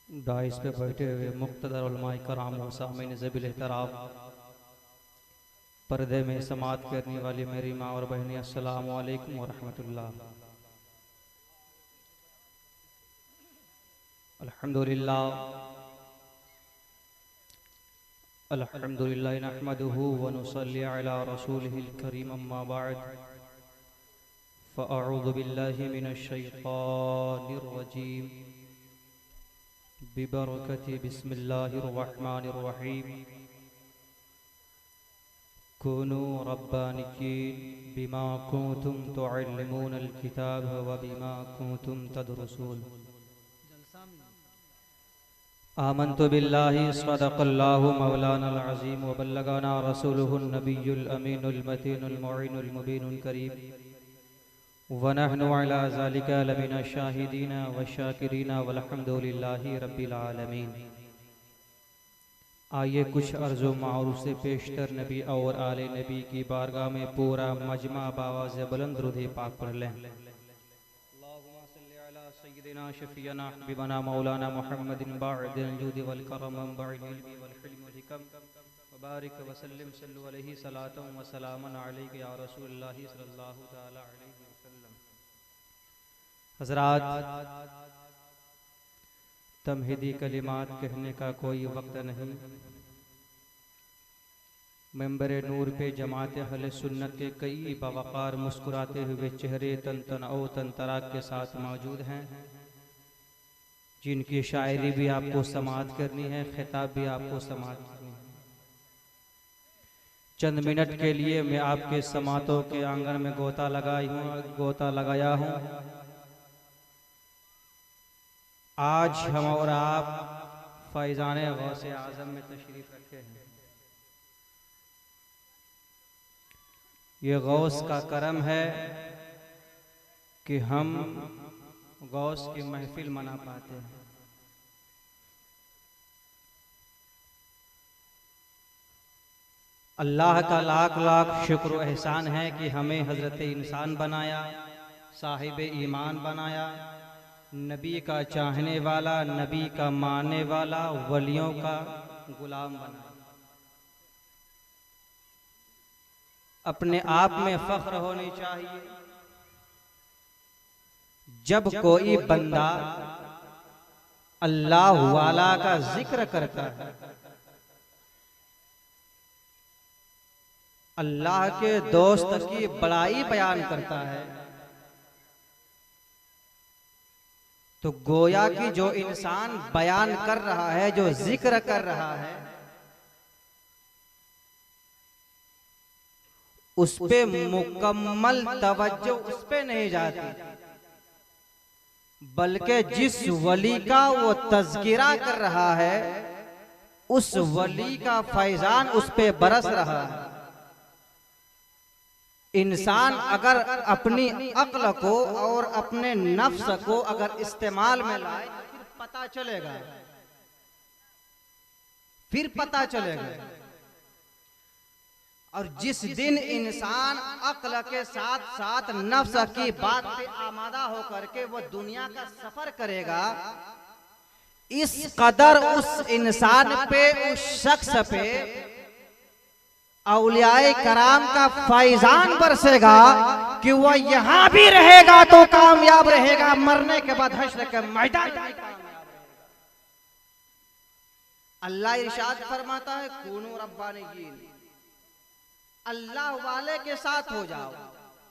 Dice पे बैठे हुए मुक़्तदर उलमाए कराम व सामीन ज़बील एहतराम, पर्दे में समात करने वाली मेरी माँ और बहनी, अस्सलामु अलैकुम व रहमतुल्लाह। अल्हम्दुलिल्लाह अल्हम्दुलिल्लाह नहमदुहु व नुसल्ली अला रसूलिहिल करीम, अम्मा बअद, फ़अऊज़ु बिल्लाहि मिनश शैतानिर रजीम, बिबरकति बिस्मिल्लाहिर रहमानिर रहीम। कुनू रब्बानिय्यीन बिमा कुंतुम तुअल्लिमूनल किताब व बिमा कुंतुम तदरुसून। आमन्तु बिल्लाहि सदक़ल्लाहु मौलानल अज़ीम व बल्लगना रसूलुहुन नबियुल अमीनुल मतीनुल मुईनुल मुबीनुल करीम व नहनु अला ज़ालिका लमिनश शाहिदीन व शाकिरीन वल्हम्दुलिल्लाहि रब्बिल आलमीन। आइए कुछ अर्ज़ो मारूफ से पेशतर नबी और आले नबी की बारगाह में पूरा मजमा बावाज़ बुलंद दुरूद पाक पढ़ लें। अल्लाहुम्मा सल्लि अला सय्यिदिना शफ़ीअना हबीबना मौलाना मुहम्मदिन बाअदिल जूदि वल करम बाइल इल्मी वल हिल्म वल हिकम व बारिक व सल्लिम सल्लु अलैहि सलातन व सलामन अलैका या रसूलल्लाह सल्लल्लाहु तआला अलैहि वसल्लम। हज़रात, तमहीदी कलिमात कहने का कोई वक्त नहीं। मेंबर नूर पे जमात अहले सुन्नत के कई बवकार मुस्कुराते हुए चेहरे तन तन और तन तराक के साथ मौजूद हैं, जिनकी शायरी भी आपको समात करनी है, खिताब भी आपको समात करनी है। चंद मिनट के लिए मैं आपके समातों के आंगन में गोता लगाया हूँ। आज हम और आप फैज़ान गौसे आज़म में तशरीफ़ रखे हैं। ये गौस का करम है कि हम गौस की महफिल मना पाते हैं। अल्लाह का लाख लाख शुक्र व एहसान है कि हमें हज़रत इंसान बनाया, साहिब ईमान बनाया, नबी का चाहने वाला, नबी का मानने वाला, वलियों का गुलाम बना। अपने आप में फख्र होनी चाहिए जब कोई बंदा अल्लाह वाला का जिक्र करता है, अल्लाह के दोस्त की बड़ाई बयान करता है, तो गोया कि जो इंसान बयान कर रहा है, जो जिक्र कर रहा है, उस पे मुकम्मल तवज्जो उस पे नहीं जाती, बल्कि जिस वली का वो तज़किरा कर रहा है, उस वली का फैजान उस पे बरस रहा है। इंसान अगर अपनी अक्ल को और अपने नफ्स को अगर इस्तेमाल में लाए तो फिर पता चलेगा। और जिस दिन इंसान अक्ल के साथ साथ नफ्स की बात पे आमादा होकर के वो दुनिया का सफर करेगा, इस कदर उस इंसान पे, उस शख्स पे औलियाए कराम का फैजान बरसेगा कि वह यहां भी रहेगा तो कामयाब रहेगा, मरने के बाद हश्र के मैदान में कामयाब रहेगा। अल्लाह इरशाद फरमाता है, कुनू रब्बानिय्यीन, अल्लाह वाले के साथ हो जाओ।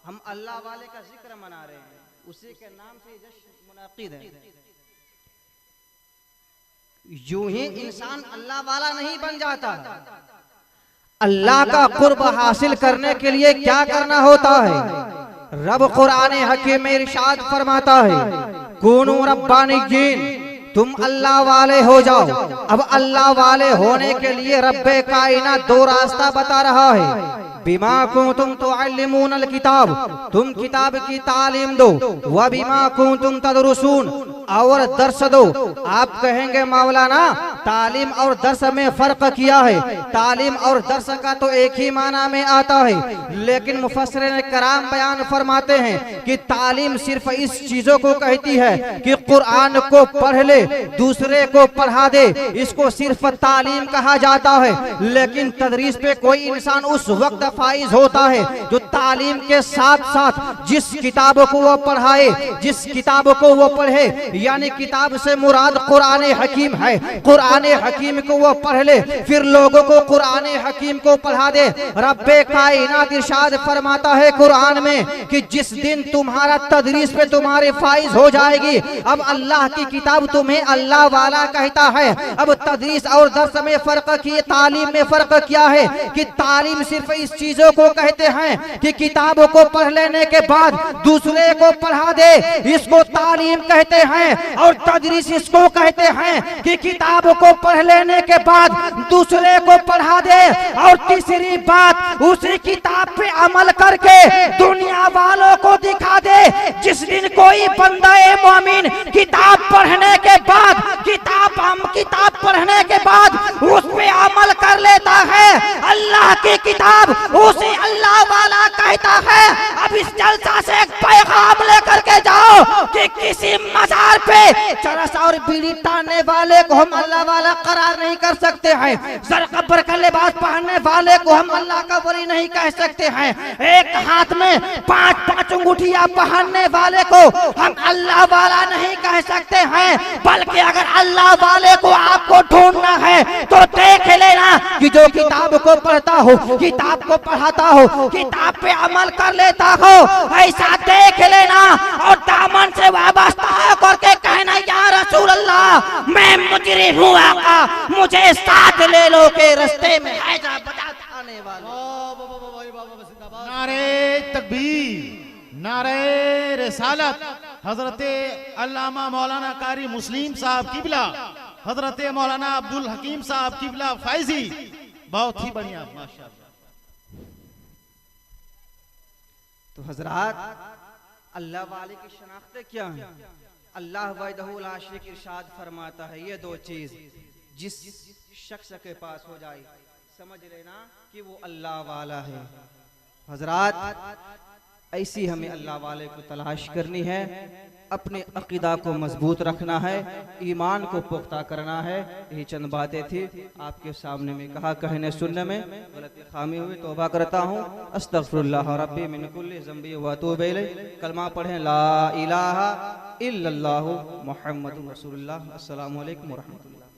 हम अल्लाह वाले का जिक्र मना रहे हैं, उसी के नाम से जश्न मुनाकिद है। यूं ही इंसान अल्लाह वाला नहीं बन जाता। अल्लाह का कुर्ब हासिल करने के लिए क्या करना होता है? रब कुरान हकीम में इरशाद फरमाता है, कुनू रब्बानिय्यीन, तुम अल्लाह वाले हो जाओ। अब अल्लाह वाले होने के लिए रब्बे कायनात दो रास्ता बता रहा है। बिमा कुंतुम तुअल्लिमूनल किताब, तुम किताब की तालीम दो, व बिमा कुंतुम तदरुसून, और दर्स दो। आप कहेंगे मौलाना तालीम और दर्स में फर्क किया है। तालीम और दर्स का तो एक ही माना में आता है, लेकिन मुफस्सिरीन कराम बयान फरमाते हैं कि तालीम सिर्फ इस चीजों को कहती है कि कुरान को पढ़ ले, दूसरे को पढ़ा दे, इसको सिर्फ तालीम कहा जाता है। लेकिन तदरीस पे कोई इंसान उस वक्त फाइज होता है जो तालीम के साथ साथ जिस किताब को वो पढ़ाए, जिस किताब को वो पढ़े, यानी किताब से मुराद कुरान हकीम है, कुरान हकीम को वो पढ़ ले, फिर लोगों को कुरान हकीम को पढ़ा दे। रब्बे कायनात इरशाद फरमाता है कुरान में कि जिस दिन तुम्हारा तदरीस पे तुम्हारे फाइज हो जाएगी, अब अल्लाह की किताब तुम्हें अल्लाह वाला कहता है। अब तदरीस और दर्स में फर्क किए, तालीम में फर्क क्या है कि तालीम सिर्फ इस चीजों को कहते हैं कि किताबों को पढ़ लेने के बाद दूसरे को पढ़ा दे, इसको तालीम कहते हैं। और तदरीस इसको कहते हैं कि किताबों को पढ़ लेने के बाद दूसरे को पढ़ा दे, और तीसरी बात उसी किताब पे अमल करके दुनिया वालों को दिखा दे। जिस दिन कोई बंदा मोमिन किताब पढ़ने के बाद, किताब पढ़ने के बाद उस पे अमल कर लेता है, अल्लाह की किताब उसे अल्लाह वाला कहता है। अब इस जलसा से एक पैगाम लेकर के जाओ कि किसी मजार पे चरस और बीड़ी टानने वाले को हम अल्लाह वाला करार नहीं कर सकते हैं, ज़रक़ब्र का लिबास पहनने वाले को हम अल्लाह का वली नहीं कह सकते हैं, एक हाथ में 5-5 अंगूठियां पहनने वाले को हम अल्लाह वाला नहीं कह सकते हैं। बल्कि अगर अल्लाह वाले को आपको ढूंढना है तो देख लेना कि जो किताब को पढ़ता हो, किताब को पढ़ाता हो, किताब पे अमल कर लेता हो, ऐसा देख लेना और दामन से वाबस्ता करके कहना या रसूल अल्लाह मैं मुजरिम हूँ आका, मुझे साथ ले लो के रास्ते में हैजा बजाने वाला। नारे तकबीर, नारे रिसालत। हजरत अल्लामा मौलाना कारी मुस्लिम साहब किबला, हजरत मौलाना अब्दुल हकीम साहब किबला फैजी, बहुत ही बढ़िया माशाअल्लाह। तो हजरात, अल्लाह वाले की शनाख्तें क्या है? अल्लाह वहदहु ला शरीक इरशाद फरमाता है, ये दो चीज जिस शख्स के पास हो जाए समझ लेना कि वो अल्लाह वाला है। हजरात, ऐसी हमें अल्लाह वाले को तलाश करनी है, अपने अकीदा को मजबूत रखना है, ईमान को पुख्ता करना है। यही चंद बातें थी आपके सामने में कहा, कहने सुनने में गलती खामी हुई तौबा करता हूँ। अस्तगफिरुल्लाह रब्बी मिन कुल्ली ज़ंबी व अतूबु इलैह। कलमा पढ़ें ला इलाहा इल्लल्लाहु मुहम्मदुर रसूलुल्लाह। अस्सलामु अलैकुम व रहमतुल्लाह।